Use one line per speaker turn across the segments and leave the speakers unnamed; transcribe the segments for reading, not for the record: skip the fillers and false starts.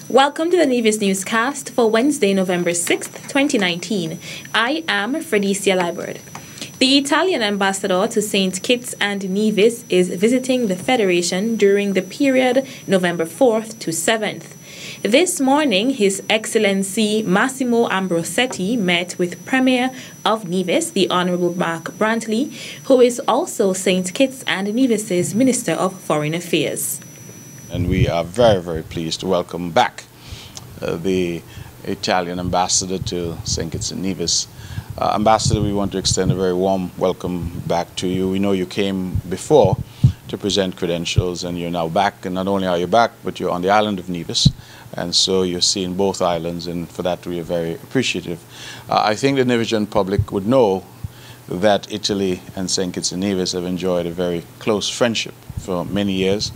Welcome to the Nevis Newscast for Wednesday, November 6th, 2019. I am Fredicia Liberd. The Italian ambassador to St. Kitts and Nevis is visiting the Federation during the period November 4th to 7th. This morning, His Excellency Massimo Ambrosetti met with Premier of Nevis, the Honourable Mark Brantley, who is also St. Kitts and Nevis's Minister of Foreign Affairs.
And we are very, very pleased to welcome back the Italian ambassador to St. Kitts and Nevis. Ambassador, we want to extend a very warm welcome back to you. We know you came before to present credentials, and you're now back. And not only are you back, but you're on the island of Nevis. And so you're seeing both islands, and for that we are very appreciative. I think the Nevisian public would know that Italy and St. Kitts and Nevis have enjoyed a very close friendship for many years.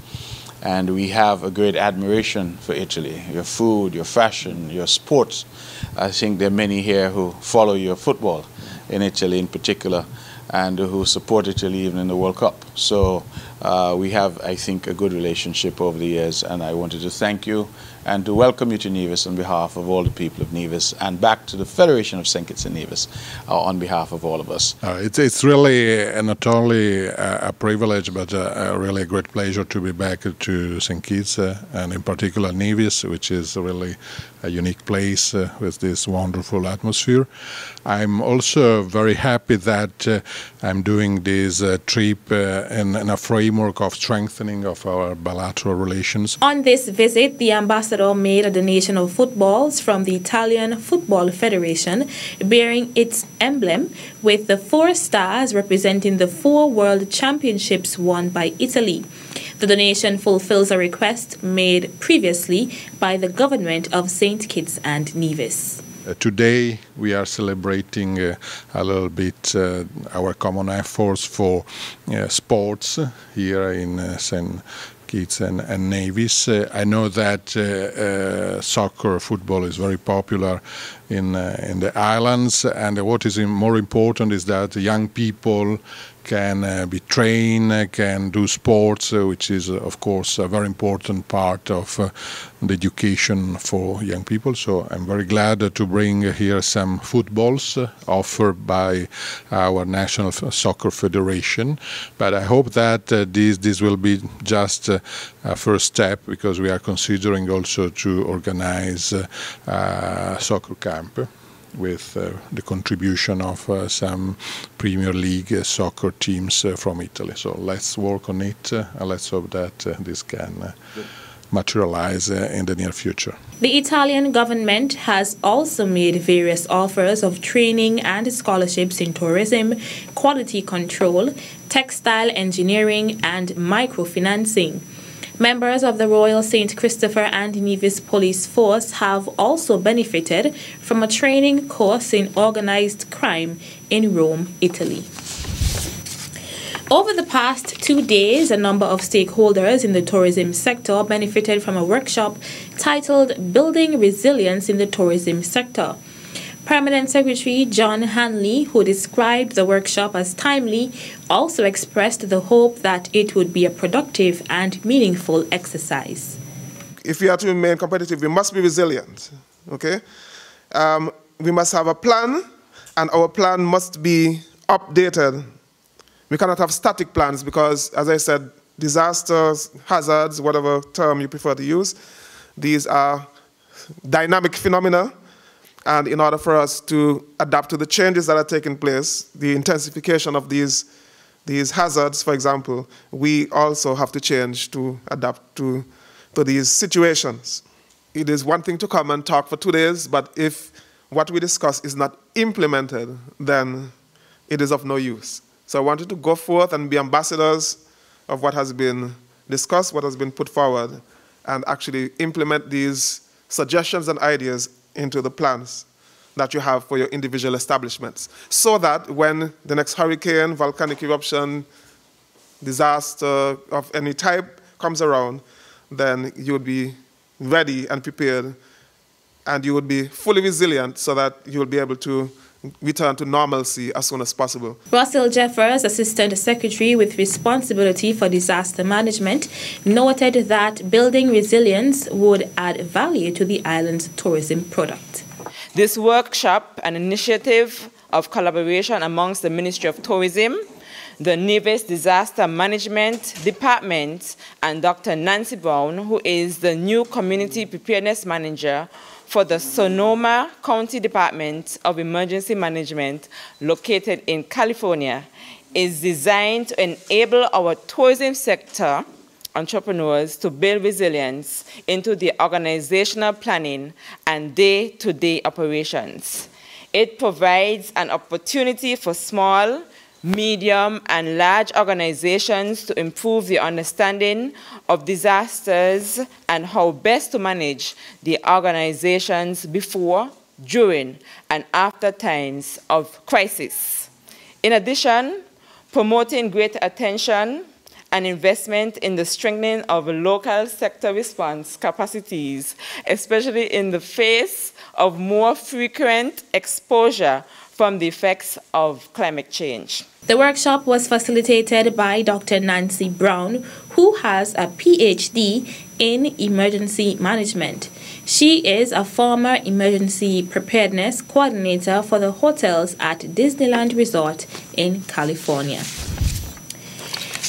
And we have a great admiration for Italy, your food, your fashion, your sports. I think there are many here who follow your football in Italy in particular, and who support Italy even in the World Cup. So we have, I think, a good relationship over the years, and I wanted to thank you and to welcome you to Nevis on behalf of all the people of Nevis, and back to the Federation of St. Kitts and Nevis on behalf of all of us.
It's really not only a privilege, but really a great pleasure to be back to St. Kitts, and in particular Nevis, which is really a unique place with this wonderful atmosphere. I'm also very happy that I'm doing this trip in a framework of strengthening of our bilateral relations.
On this visit, the ambassador made a donation of footballs from the Italian Football Federation, bearing its emblem with the 4 stars representing the 4 World Championships won by Italy. The donation fulfills a request made previously by the government of St. Kitts and Nevis.
Today we are celebrating a little bit our common efforts for sports here in St. Kitts and Nevis. I know that soccer, football is very popular in the islands, and what is more important is that young people can be trained, can do sports, which is of course a very important part of the education for young people. So I'm very glad to bring here some footballs offered by our National Soccer Federation. But I hope that this will be just a first step, because we are considering also to organize a soccer camp with the contribution of some Premier League soccer teams from Italy. So let's work on it, and let's hope that this can materialize in the near future.
The Italian government has also made various offers of training and scholarships in tourism, quality control, textile engineering, and microfinancing. Members of the Royal St. Christopher and Nevis Police Force have also benefited from a training course in organized crime in Rome, Italy. Over the past 2 days, a number of stakeholders in the tourism sector benefited from a workshop titled Building Resilience in the Tourism Sector. Permanent Secretary John Hanley, who described the workshop as timely, also expressed the hope that it would be a productive and meaningful exercise.
If we are to remain competitive, we must be resilient, okay? We must have a plan, and our plan must be updated. We cannot have static plans because, as I said, disasters, hazards, whatever term you prefer to use, these are dynamic phenomena. And in order for us to adapt to the changes that are taking place, the intensification of these hazards, for example, we also have to change to adapt to these situations. It is one thing to come and talk for 2 days, but if what we discuss is not implemented, then it is of no use. So I wanted to go forth and be ambassadors of what has been discussed, what has been put forward, and actually implement these suggestions and ideas into the plans that you have for your individual establishments, so that when the next hurricane, volcanic eruption, disaster of any type comes around, then you would be ready and prepared, and you would be fully resilient so that you will be able to return to normalcy as soon as possible.
Russell Jeffers, Assistant Secretary with responsibility for disaster management, noted that building resilience would add value to the island's tourism product.
This workshop, an initiative of collaboration amongst the Ministry of Tourism, the Nevis Disaster Management Department, and Dr. Nancy Brown, who is the new Community Preparedness Manager for the Sonoma County Department of Emergency Management, located in California, is designed to enable our tourism sector entrepreneurs to build resilience into their organizational planning and day-to-day operations. It provides an opportunity for small, medium, and large organizations to improve their understanding of disasters and how best to manage the organizations before, during, and after times of crisis. In addition, promoting greater attention and investment in the strengthening of local sector response capacities, especially in the face of more frequent exposure from the effects of climate change.
The workshop was facilitated by Dr. Nancy Brown, who has a PhD in emergency management. She is a former emergency preparedness coordinator for the hotels at Disneyland Resort in California.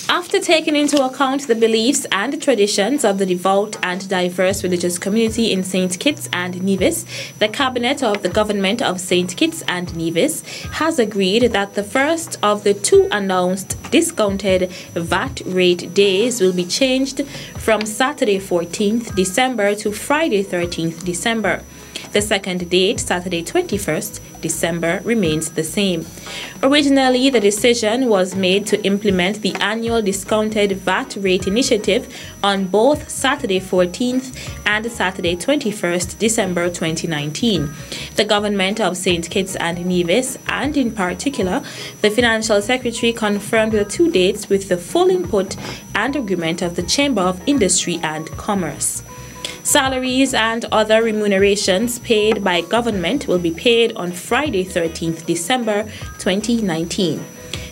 After taking into account the beliefs and traditions of the devout and diverse religious community in St. Kitts and Nevis, the Cabinet of the Government of St. Kitts and Nevis has agreed that the first of the 2 announced discounted VAT rate days will be changed from Saturday 14th December to Friday 13th December. The second date, Saturday 21st December, remains the same. Originally, the decision was made to implement the annual discounted VAT rate initiative on both Saturday 14th and Saturday 21st December 2019. The government of St. Kitts and Nevis, and in particular, the Financial Secretary, confirmed the 2 dates with the full input and agreement of the Chamber of Industry and Commerce. Salaries and other remunerations paid by government will be paid on Friday 13th December 2019.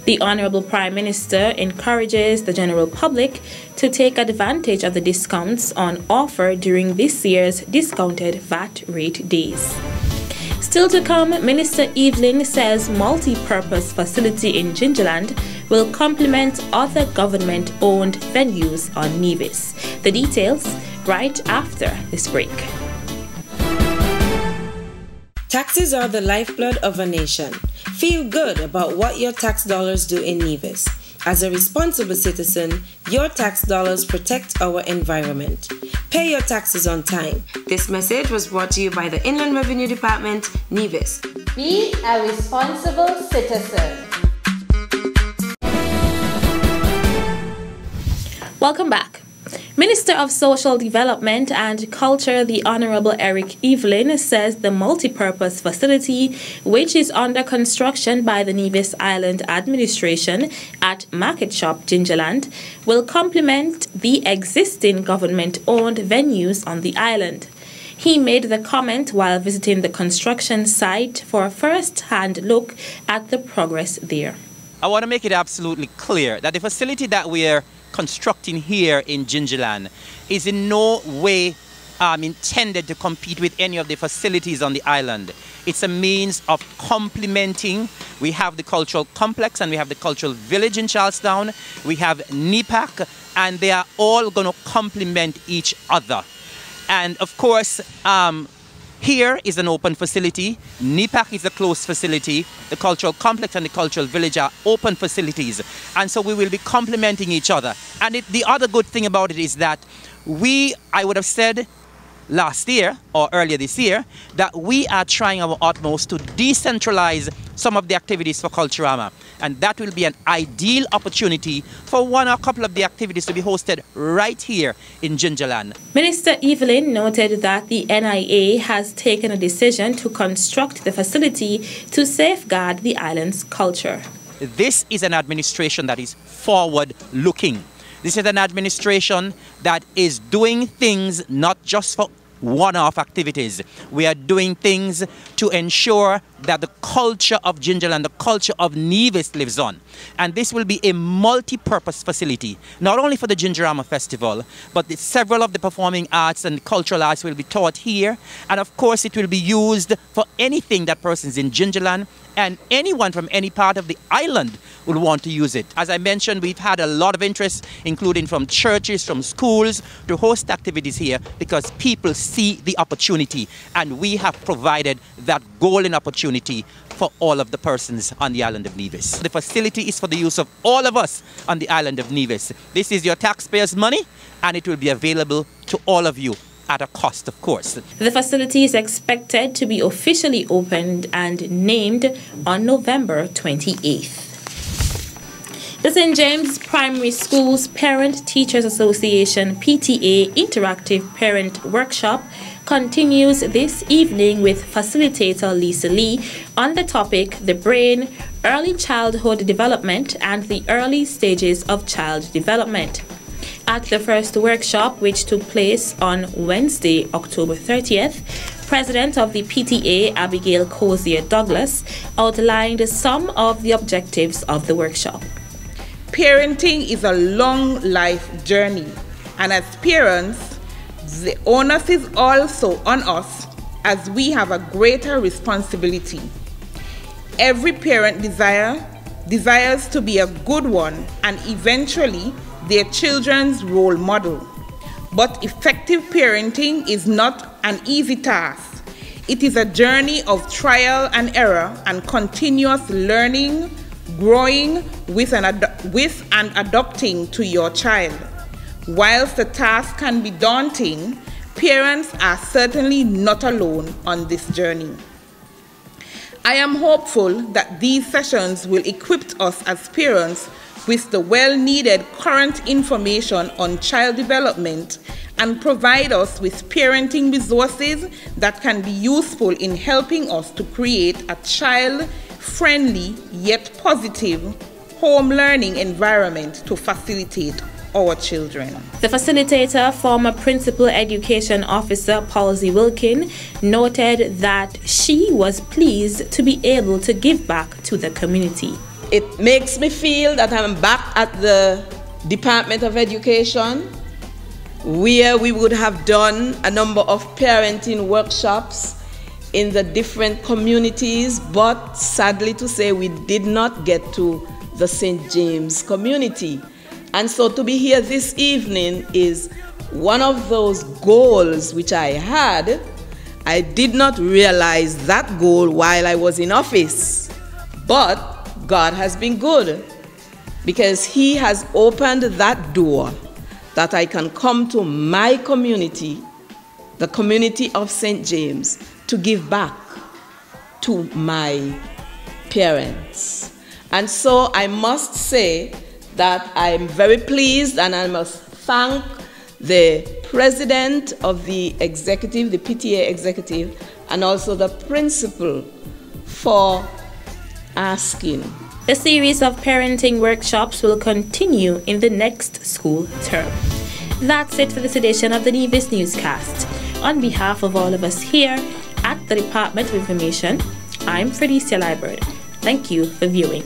The Honorable Prime Minister encourages the general public to take advantage of the discounts on offer during this year's discounted VAT rate days. Still to come, Minister Evelyn says multi-purpose facility in Gingerland will complement other government-owned venues on Nevis. The details right after this break.
Taxes are the lifeblood of a nation. Feel good about what your tax dollars do in Nevis. As a responsible citizen, your tax dollars protect our environment. Pay your taxes on time. This message was brought to you by the Inland Revenue Department, Nevis.
Be a responsible citizen.
Welcome back. Minister of Social Development and Culture, the Honorable Eric Evelyn, says the multi-purpose facility, which is under construction by the Nevis Island Administration at Market Shop Gingerland, will complement the existing government-owned venues on the island. He made the comment while visiting the construction site for a first-hand look at the progress there.
I want to make it absolutely clear that the facility that we are constructing here in Gingerland is in no way intended to compete with any of the facilities on the island. It's a means of complementing. We have the cultural complex and we have the cultural village in Charlestown. We have NEPAC, and they are all going to complement each other. And of course, here is an open facility. NEPAC is a closed facility. The cultural complex and the cultural village are open facilities. And so we will be complementing each other. And the other good thing about it is that I would have said last year or earlier this year, that we are trying our utmost to decentralize some of the activities for Culturama. And that will be an ideal opportunity for one or a couple of the activities to be hosted right here in Gingerland.
Minister Evelyn noted that the NIA has taken a decision to construct the facility to safeguard the island's culture.
This is an administration that is forward-looking. This is an administration that is doing things not just for one-off activities. We are doing things to ensure that the culture of Gingerland, the culture of Nevis lives on. And this will be a multi-purpose facility, not only for the Gingerama Festival, but several of the performing arts and cultural arts will be taught here. And of course, it will be used for anything that persons in Gingerland and anyone from any part of the island will want to use it. As I mentioned, we've had a lot of interest, including from churches, from schools, to host activities here because people see the opportunity, and we have provided that golden opportunity for all of the persons on the island of Nevis. The facility is for the use of all of us on the island of Nevis. This is your taxpayers' money, and it will be available to all of you at a cost, of course.
The facility is expected to be officially opened and named on November 28th. The St. James Primary School's Parent Teachers Association PTA Interactive Parent Workshop continues this evening with facilitator Lisa Lee on the topic The Brain, Early Childhood Development and the Early Stages of Child Development. At the first workshop, which took place on Wednesday, October 30th, President of the PTA, Abigail Cozier Douglas, outlined some of the objectives of the workshop.
Parenting is a long life journey, and as parents, the onus is also on us as we have a greater responsibility. Every parent desires to be a good one and eventually their children's role model. But effective parenting is not an easy task. It is a journey of trial and error and continuous learning, growing with and adapting to your child. Whilst the task can be daunting, parents are certainly not alone on this journey. I am hopeful that these sessions will equip us as parents with the well-needed current information on child development and provide us with parenting resources that can be useful in helping us to create a child-friendly yet positive home learning environment to facilitate our children.
The facilitator, former Principal Education Officer Palsy Wilkin, noted that she was pleased to be able to give back to the community.
It makes me feel that I'm back at the Department of Education, where we would have done a number of parenting workshops in the different communities, but sadly to say, we did not get to the St. James community. And so to be here this evening is one of those goals which I had. I did not realize that goal while I was in office, but God has been good because He has opened that door that I can come to my community, the community of St. James, to give back to my parents. And so I must say that I'm very pleased, and I must thank the president of the executive, the PTA executive, and also the principal for asking.
The series of parenting workshops will continue in the next school term. That's it for this edition of the Nevis Newscast. On behalf of all of us here at the Department of Information, I'm Fredecia Liburd. Thank you for viewing.